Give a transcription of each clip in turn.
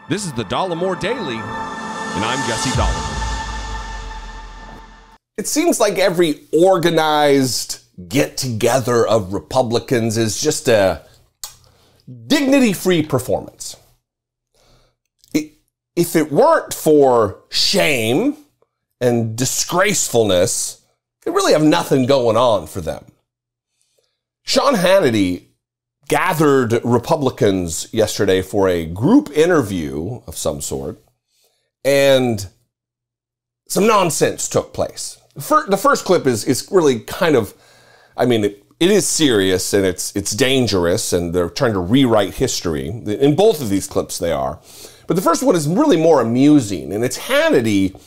This is the Dollemore Daily, and I'm Jesse Dollemore. It seems like every organized get-together of Republicans is just a dignity-free performance. If it weren't for shame and disgracefulness, they really have nothing going on for them. Sean Hannity gathered Republicans yesterday for a group interview of some sort, and some nonsense took place. The first clip is really kind of, I mean, it is serious and it's dangerous, and they're trying to rewrite history. In both of these clips they are. But the first one is really more amusing, and it's Hannity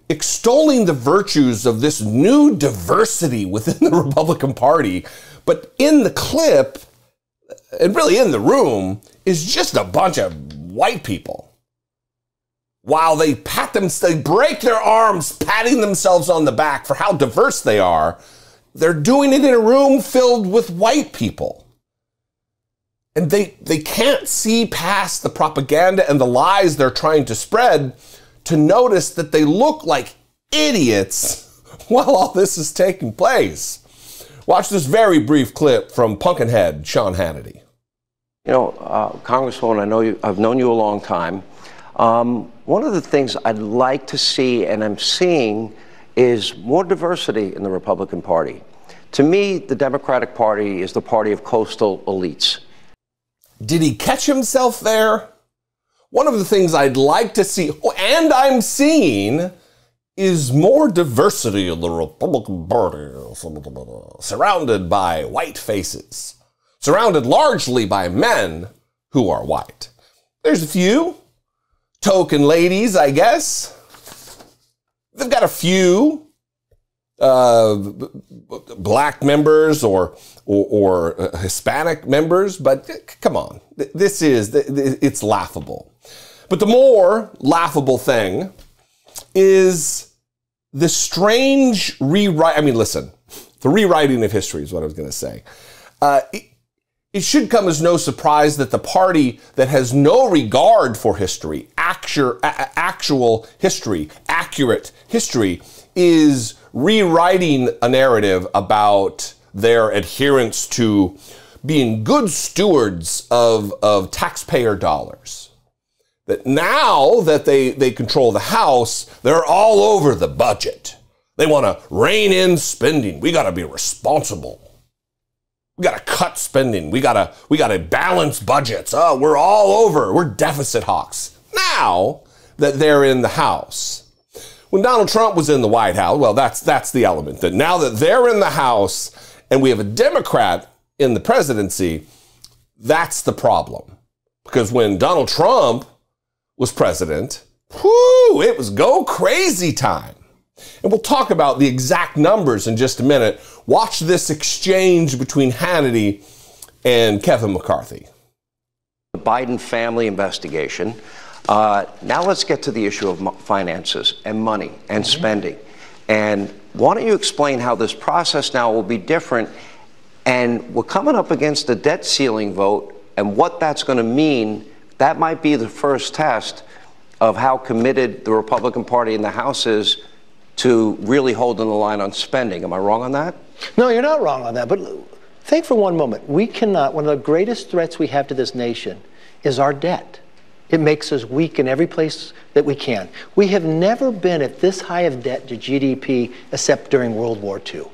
extolling the virtues of this new diversity within the Republican Party. But in the clip, and really in the room, is just a bunch of white people. While they break their arms patting themselves on the back for how diverse they are, they're doing it in a room filled with white people. And they can't see past the propaganda and the lies they're trying to spread to notice that they look like idiots while all this is taking place. Watch this very brief clip from Pumpkinhead Sean Hannity. You know, Congresswoman, I've known you a long time. One of the things I'd like to see, and I'm seeing, is more diversity in the Republican Party. To me, the Democratic Party is the party of coastal elites. Did he catch himself there? One of the things I'd like to see, and I'm seeing, is more diversity in the Republican Party, surrounded by white faces, surrounded largely by men who are white. There's a few token ladies, I guess. They've got a few black members or Hispanic members, but come on, it's laughable. But the more laughable thing is the strange rewrite. I mean, listen, the rewriting of history is what I was going to say. It should come as no surprise that the party that has no regard for history, actual history, accurate history, is rewriting a narrative about their adherence to being good stewards of taxpayer dollars. That now that they control the House, they're all over the budget. They want to rein in spending. We got to be responsible. We got to cut spending. We got to balance budgets. Oh, we're all over. We're deficit hawks. Now that they're in the House. When Donald Trump was in the White House, well, that's the element. That now that they're in the House and we have a Democrat in the presidency, that's the problem. Because when Donald Trump was president, whoo, it was go crazy time. And we'll talk about the exact numbers in just a minute. Watch this exchange between Hannity and Kevin McCarthy. The Biden family investigation. Now let's get to the issue of finances and money and spending. And why don't you explain how this process now will be different? And we're coming up against the debt ceiling vote, and what that's going to mean. That might be the first test of how committed the Republican Party in the House is to really holding the line on spending. Am I wrong on that? No, you're not wrong on that. But think for one moment. We cannot, one of the greatest threats we have to this nation is our debt. It makes us weak in every place that we can. We have never been at this high of debt to GDP except during World War II.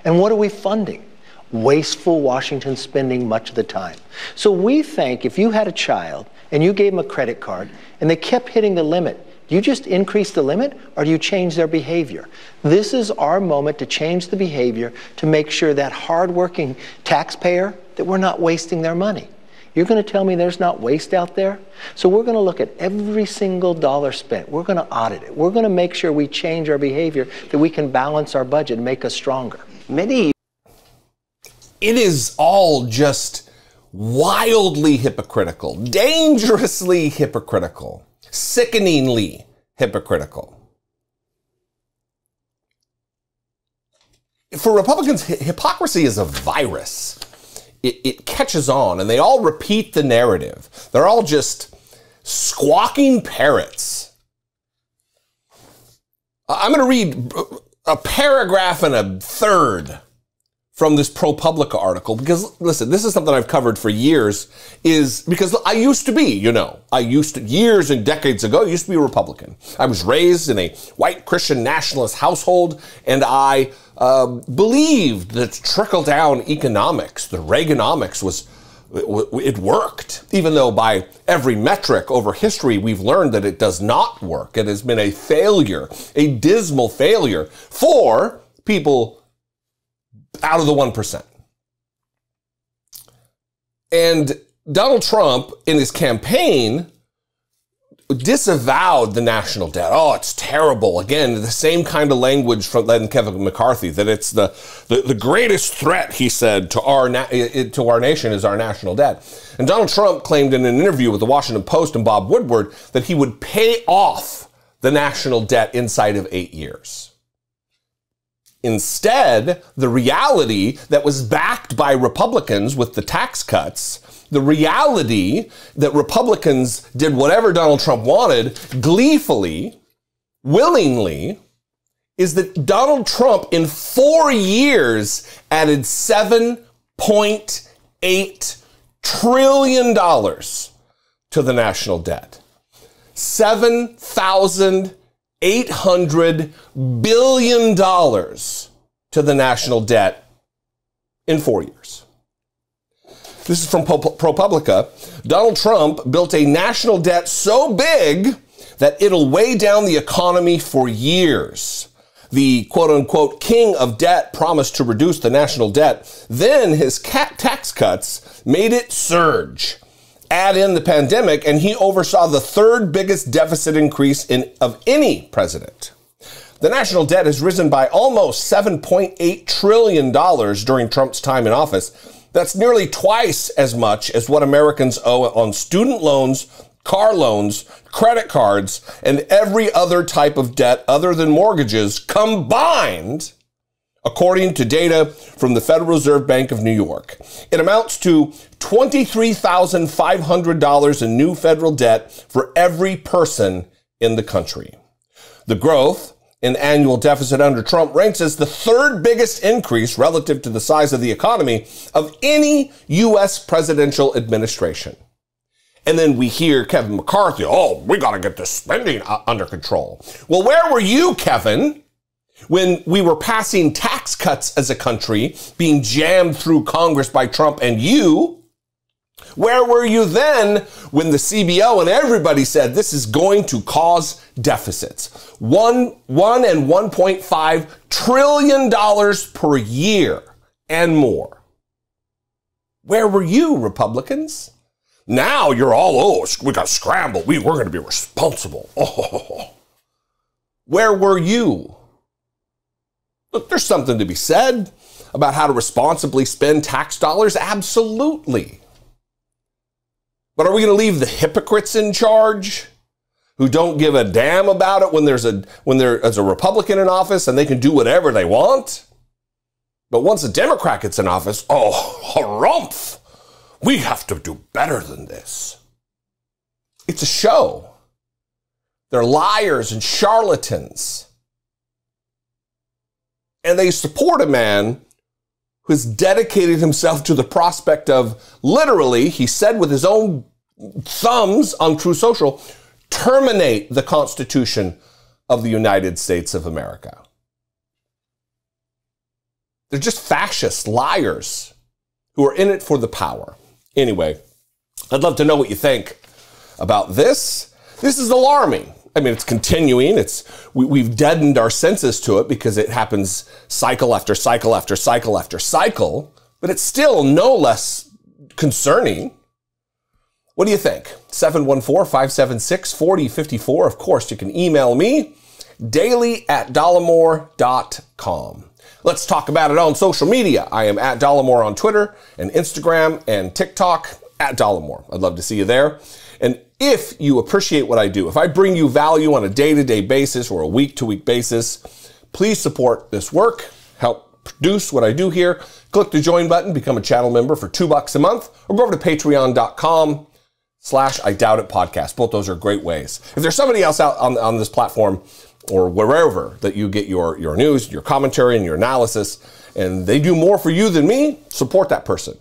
And what are we funding? Wasteful Washington spending much of the time. So we think if you had a child and you gave them a credit card and they kept hitting the limit, do you just increase the limit or do you change their behavior? This is our moment to change the behavior to make sure that hardworking taxpayer, that we're not wasting their money. You're going to tell me there's not waste out there? So we're going to look at every single dollar spent. We're going to audit it. We're going to make sure we change our behavior, that we can balance our budget and make us stronger. It is all just wildly hypocritical, dangerously hypocritical, sickeningly hypocritical. For Republicans, hypocrisy is a virus. It catches on, and they all repeat the narrative. They're all just Squawking parrots. I'm going to read a paragraph and a third from this ProPublica article, because listen, this is something I've covered for years, is because I used to be, years and decades ago, I used to be a Republican. I was raised in a white Christian nationalist household, and I believed that trickle-down economics, the Reaganomics, it worked, even though by every metric over history, we've learned that it does not work. It has been a failure, a dismal failure for people out of the 1%. And Donald Trump, in his campaign, disavowed the national debt. Oh, it's terrible. Again, the same kind of language from Kevin McCarthy, that it's the greatest threat, he said, to our nation is our national debt. And Donald Trump claimed in an interview with the Washington Post and Bob Woodward that he would pay off the national debt inside of 8 years. Instead, the reality that was backed by Republicans with the tax cuts, the reality that Republicans did whatever Donald Trump wanted gleefully, willingly, is that Donald Trump in 4 years added $7.8 trillion to the national debt. $7,800 billion to the national debt in 4 years. This is from ProPublica. Donald Trump built a national debt so big that it'll weigh down the economy for years. The quote-unquote king of debt promised to reduce the national debt. Then his tax cuts made it surge. Add in the pandemic, and he oversaw the third biggest deficit increase of any president. The national debt has risen by almost $7.8 trillion during Trump's time in office. That's nearly twice as much as what Americans owe on student loans, car loans, credit cards, and every other type of debt other than mortgages combined, according to data from the Federal Reserve Bank of New York. It amounts to $23,500 in new federal debt for every person in the country. The growth in annual deficit under Trump ranks as the third biggest increase relative to the size of the economy of any U.S. presidential administration. And then we hear Kevin McCarthy, oh, we got to get this spending under control. Well, where were you, Kevin, when we were passing tax cuts as a country, being jammed through Congress by Trump and you? Where were you then when the CBO and everybody said this is going to cause deficits? $1 and $1.5 trillion per year and more. Where were you, Republicans? Now you're all, oh, we got to scramble. We're going to be responsible. Oh. Where were you? Look, there's something to be said about how to responsibly spend tax dollars. Absolutely. But are we going to leave the hypocrites in charge who don't give a damn about it when there's a Republican in office and they can do whatever they want? But once a Democrat gets in office, oh, harumph, we have to do better than this. It's a show. They're liars and charlatans. And they support a man who has dedicated himself to the prospect of, literally, he said with his own thumbs on True Social, terminate the Constitution of the United States of America. They're just fascist liars who are in it for the power. Anyway, I'd love to know what you think about this. This is alarming. I mean, it's continuing. We've deadened our senses to it because it happens cycle after cycle after cycle after cycle, but it's still no less concerning. What do you think? 714-576-4054. Of course, you can email me, daily@dollemore.com. Let's talk about it on social media. I am at Dollemore on Twitter and Instagram and TikTok, at Dollemore. I'd love to see you there. And if you appreciate what I do, if I bring you value on a day-to-day basis or a week-to-week basis, please support this work, help produce what I do here. Click the join button, become a channel member for $2 a month, or go over to patreon.com/Sean I Doubt It podcast. Both those are great ways. If there's somebody else out on this platform or wherever that you get your news, your commentary, and your analysis, and they do more for you than me, support that person.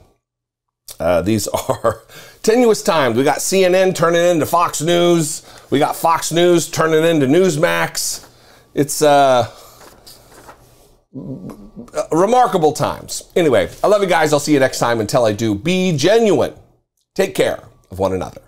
These are tenuous times. We got CNN turning into Fox News. We got Fox News turning into Newsmax. It's remarkable times. Anyway, I love you guys. I'll see you next time. Until I do, be genuine. Take care of one another.